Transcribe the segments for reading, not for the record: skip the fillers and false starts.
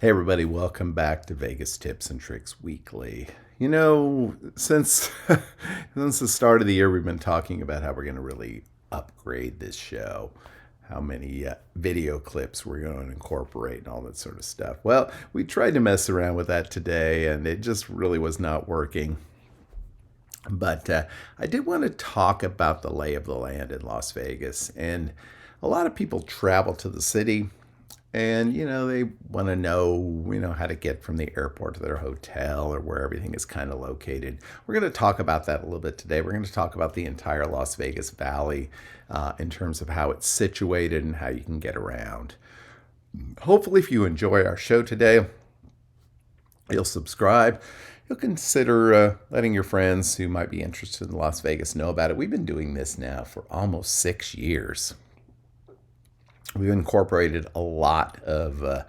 Hey everybody, welcome back to Vegas Tips and Tricks Weekly. You know, since since the start of the year, we've been talking about how we're going to really upgrade this show, how many video clips we're going to incorporate, and all that sort of stuff. Well, we tried to mess around with that today, and it just really was not working. But I did want to talk about the lay of the land in Las Vegas, and a lot of people travel to the city and they want to know how to get from the airport to their hotel or where everything is kind of located. We're going to talk about that a little bit today. We're going to talk about the entire Las Vegas Valley in terms of how it's situated and how you can get around. Hopefully, if you enjoy our show today, you'll subscribe. You'll consider letting your friends who might be interested in Las Vegas know about it. We've been doing this now for almost 6 years. We've incorporated a lot of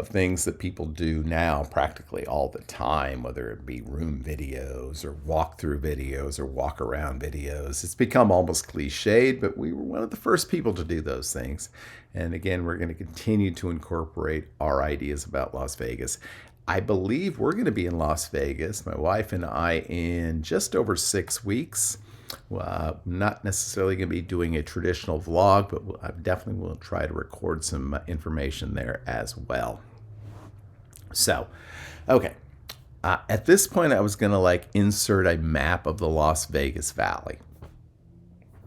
things that people do now practically all the time, whether it be room videos or walkthrough videos or walk around videos. It's become almost cliched, but we were one of the first people to do those things. And again, we're going to continue to incorporate our ideas about Las Vegas. I believe we're going to be in Las Vegas, my wife and I, in just over 6 weeks. Not necessarily going to be doing a traditional vlog, but I definitely will try to record some information there as well. So, okay. At this point, I was going to insert a map of the Las Vegas Valley.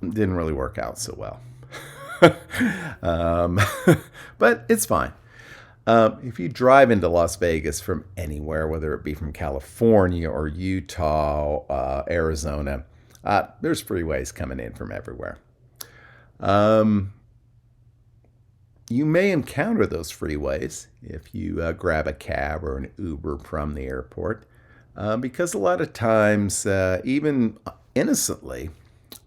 It didn't really work out so well. But it's fine. If you drive into Las Vegas from anywhere, whether it be from California or Utah, Arizona, there's freeways coming in from everywhere. You may encounter those freeways if you grab a cab or an Uber from the airport, because a lot of times, even innocently,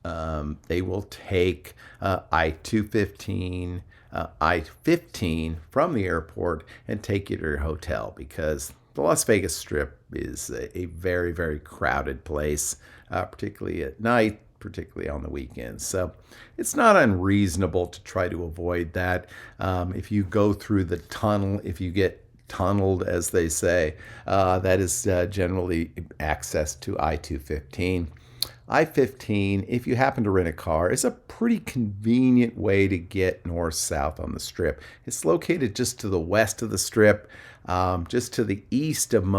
they will take I-215, I-15 from the airport and take you to your hotel, because the Las Vegas Strip is a very, very crowded place, particularly at night, particularly on the weekends. So it's not unreasonable to try to avoid that. If you go through the tunnel, if you get tunneled, as they say, that is generally access to I-215. I-15, if you happen to rent a car, is a pretty convenient way to get north-south on the Strip. It's located just to the west of the Strip, just to the east of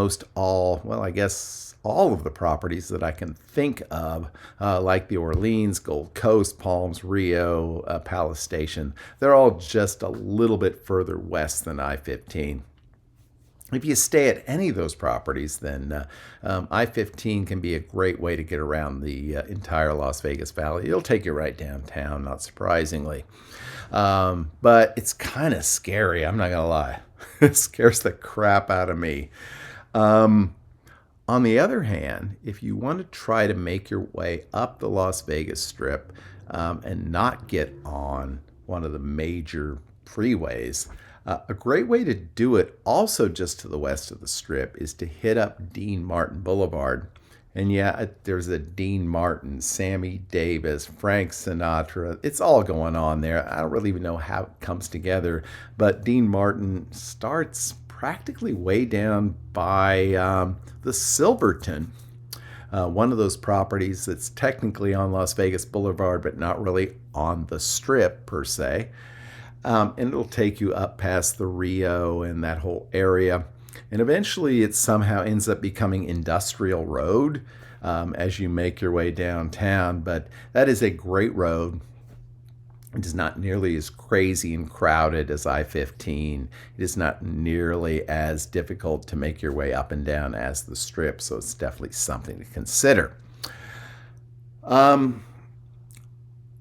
all of the properties that I can think of, like the Orleans, Gold Coast, Palms, Rio, Palace Station. They're all just a little bit further west than I-15. If you stay at any of those properties, then I-15 can be a great way to get around the entire Las Vegas Valley. It'll take you right downtown, not surprisingly. But it's kind of scary, I'm not going to lie. It scares the crap out of me. On the other hand, if you want to try to make your way up the Las Vegas Strip and not get on one of the major freeways, a great way to do it, also just to the west of the Strip, is to hit up Dean Martin Boulevard. And yeah, there's a Dean Martin, Sammy Davis, Frank Sinatra. It's all going on there. I don't really even know how it comes together, but Dean Martin starts practically way down by the Silverton, one of those properties that's technically on Las Vegas Boulevard, but not really on the Strip per se. And it'll take you up past the Rio and that whole area. And eventually it somehow ends up becoming Industrial Road as you make your way downtown. But that is a great road. It is not nearly as crazy and crowded as I-15. It is not nearly as difficult to make your way up and down as the Strip. So it's definitely something to consider.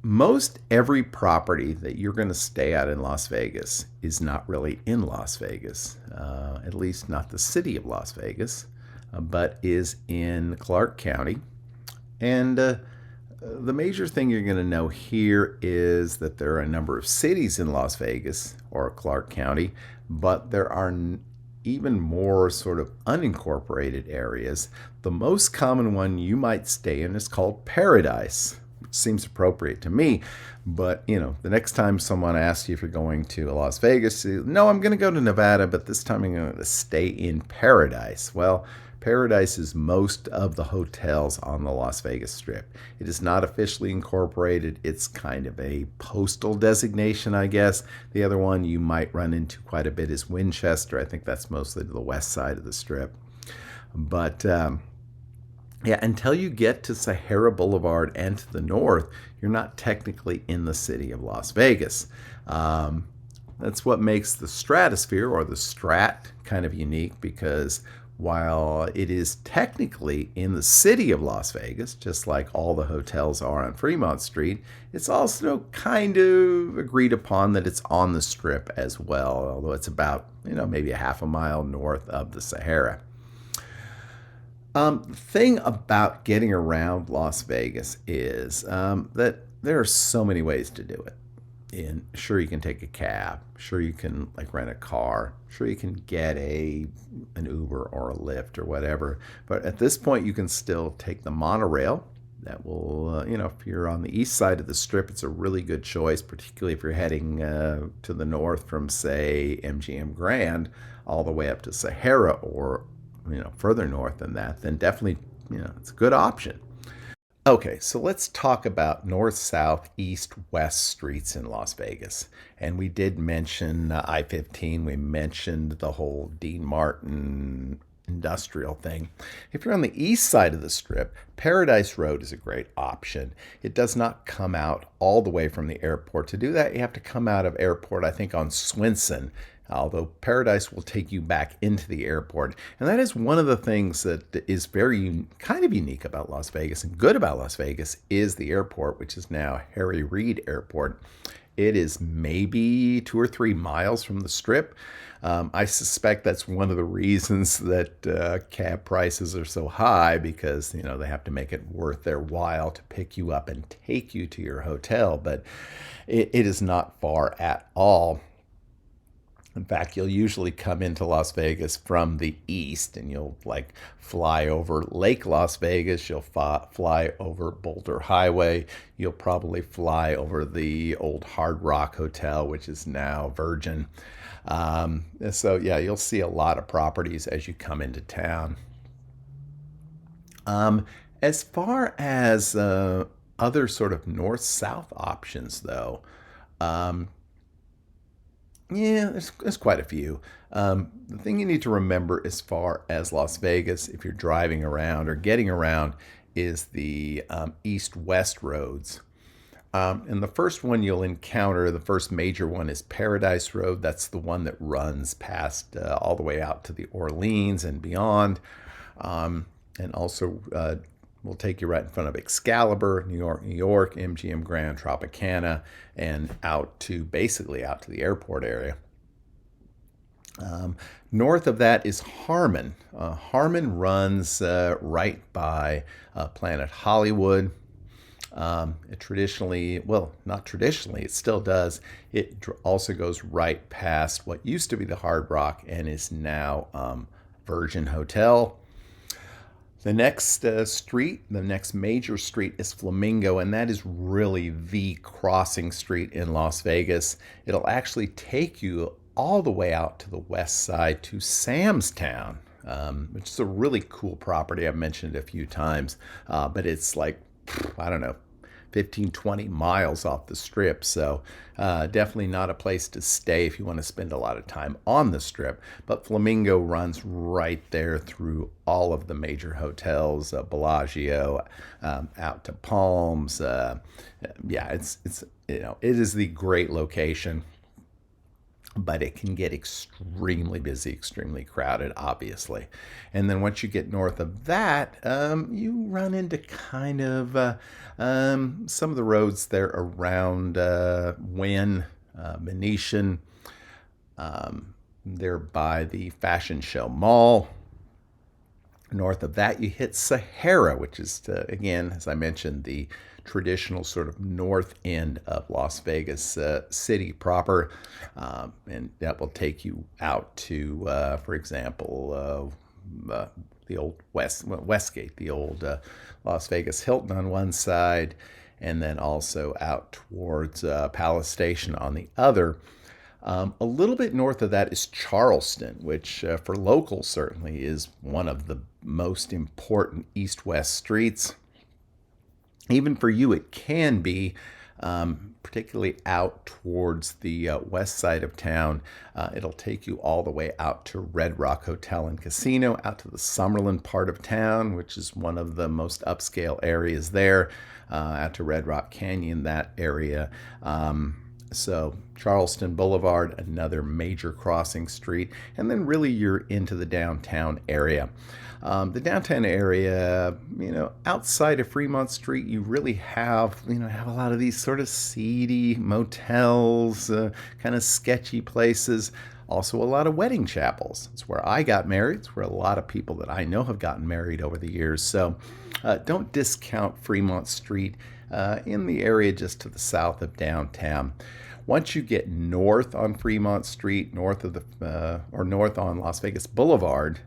Most every property that you're going to stay at in Las Vegas is not really in Las Vegas, at least not the city of Las Vegas, but is in Clark County. And the major thing you're going to know here is that there are a number of cities in Las Vegas or Clark County, but there are even more sort of unincorporated areas. The most common one you might stay in is called Paradise. which seems appropriate to me. But, the next time someone asks you if you're going to Las Vegas, no, I'm going to go to Nevada, but this time I'm going to stay in Paradise. Well, Paradise is most of the hotels on the Las Vegas Strip. It is not officially incorporated. It's kind of a postal designation, I guess. The other one you might run into quite a bit is Winchester. I think that's mostly to the west side of the Strip. But yeah, until you get to Sahara Boulevard and to the north, you're not technically in the city of Las Vegas. That's what makes the Stratosphere, or the Strat, kind of unique, because while it is technically in the city of Las Vegas, just like all the hotels are on Fremont Street, it's also kind of agreed upon that it's on the Strip as well, although it's about, maybe a half a mile north of the Sahara. The thing about getting around Las Vegas is that there are so many ways to do it. And sure, you can take a cab. Sure, you can rent a car. Sure, you can get an Uber or a Lyft or whatever. But at this point, you can still take the monorail. That will, if you're on the east side of the Strip, it's a really good choice, particularly if you're heading to the north from, say, MGM Grand all the way up to Sahara, or further north than that. Then definitely, it's a good option. Okay, so let's talk about north, south, east, west streets in Las Vegas. And we did mention I-15. We mentioned the whole Dean Martin industrial thing. If you're on the east side of the Strip, Paradise Road is a great option. It does not come out all the way from the airport. To do that, you have to come out of airport, I think, on Swenson, although Paradise will take you back into the airport. And that is one of the things that is kind of unique about Las Vegas and good about Las Vegas is the airport, which is now Harry Reid Airport. It is maybe 2 or 3 miles from the Strip. I suspect that's one of the reasons that cab prices are so high, because they have to make it worth their while to pick you up and take you to your hotel. But it is not far at all. In fact, you'll usually come into Las Vegas from the east, and you'll fly over Lake Las Vegas. You'll fly over Boulder Highway. You'll probably fly over the old Hard Rock Hotel, which is now Virgin. So yeah, you'll see a lot of properties as you come into town. As far as other sort of north-south options, though, yeah, there's quite a few. The thing you need to remember as far as Las Vegas, if you're driving around or getting around, is the east-west roads. And the first one you'll encounter, the first major one, is Paradise Road. That's the one that runs past all the way out to the Orleans and beyond. And also will take you right in front of Excalibur, New York, New York, MGM Grand, Tropicana, and basically out to the airport area. North of that is Harmon. Harmon runs right by Planet Hollywood. It traditionally, well, not traditionally, it still does. It also goes right past what used to be the Hard Rock and is now Virgin Hotel. The next the next major street is Flamingo, and that is really the crossing street in Las Vegas. It'll actually take you all the way out to the west side to Sam's Town, which is a really cool property. I've mentioned it a few times, but it's I don't know, 15, 20 miles off the Strip. So definitely not a place to stay if you want to spend a lot of time on the Strip. But Flamingo runs right there through all of the major hotels, Bellagio, out to Palms. Yeah, it is the great location. But it can get extremely busy, extremely crowded, obviously. And then once you get north of that, you run into kind of some of the roads there around Wynn, Venetian. They're by the Fashion Show Mall. North of that, you hit Sahara, which is, again, as I mentioned, the traditional sort of north end of Las Vegas city proper. And that will take you out to, for example, the old Westgate, the old Las Vegas Hilton on one side, and then also out towards Palace Station on the other. A little bit north of that is Charleston, which for locals certainly is one of the most important east-west streets. Even for you, it can be, particularly out towards the west side of town. It'll take you all the way out to Red Rock Hotel and Casino, out to the Summerlin part of town, which is one of the most upscale areas there, out to Red Rock Canyon, that area. So Charleston Boulevard, another major crossing street, and then really you're into the downtown area. The downtown area, outside of Fremont Street, you really have a lot of these sort of seedy motels, kind of sketchy places. Also, a lot of wedding chapels. It's where I got married. It's where a lot of people that I know have gotten married over the years. So don't discount Fremont Street in the area just to the south of downtown. Once you get north on Fremont Street, north on Las Vegas Boulevard,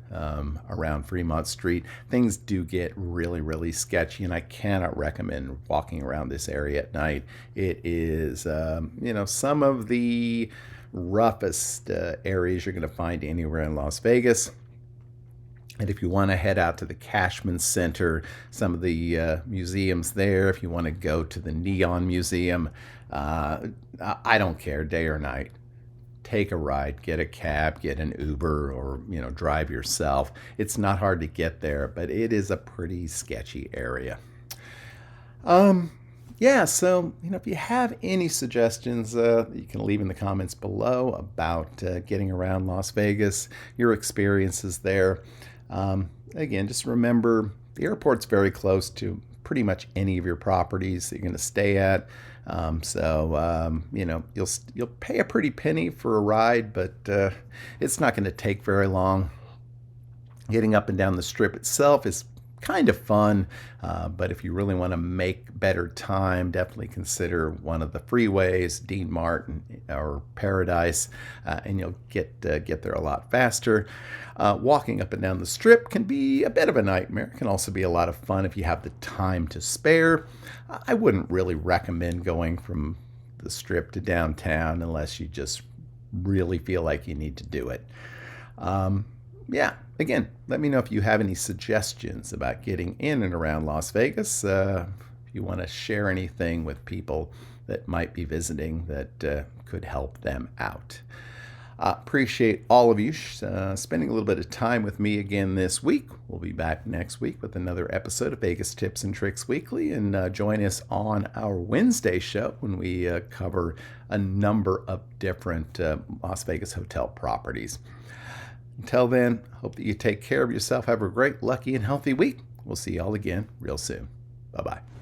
around Fremont Street, things do get really, really sketchy, and I cannot recommend walking around this area at night. It is, some of the roughest areas you're going to find anywhere in Las Vegas. And if you want to head out to the Cashman Center, some of the museums there, if you want to go to the Neon Museum, I don't care, day or night. Take a ride, get a cab, get an Uber, or drive yourself. It's not hard to get there, but it is a pretty sketchy area. So if you have any suggestions, you can leave in the comments below about getting around Las Vegas, your experiences there. Again, just remember the airport's very close to pretty much any of your properties that you're going to stay at. You'll pay a pretty penny for a ride, but it's not going to take very long. Getting up and down the strip itself is kind of fun, but if you really want to make better time, definitely consider one of the freeways, Dean Martin or Paradise, and you'll get there a lot faster. Walking up and down the strip can be a bit of a nightmare. It can also be a lot of fun if you have the time to spare. I wouldn't really recommend going from the strip to downtown unless you just really feel like you need to do it. Again, let me know if you have any suggestions about getting in and around Las Vegas. If you want to share anything with people that might be visiting that could help them out. Appreciate all of you spending a little bit of time with me again this week. We'll be back next week with another episode of Vegas Tips and Tricks Weekly, and join us on our Wednesday show when we cover a number of different Las Vegas hotel properties. Until then, hope that you take care of yourself. Have a great, lucky, and healthy week. We'll see you all again real soon. Bye-bye.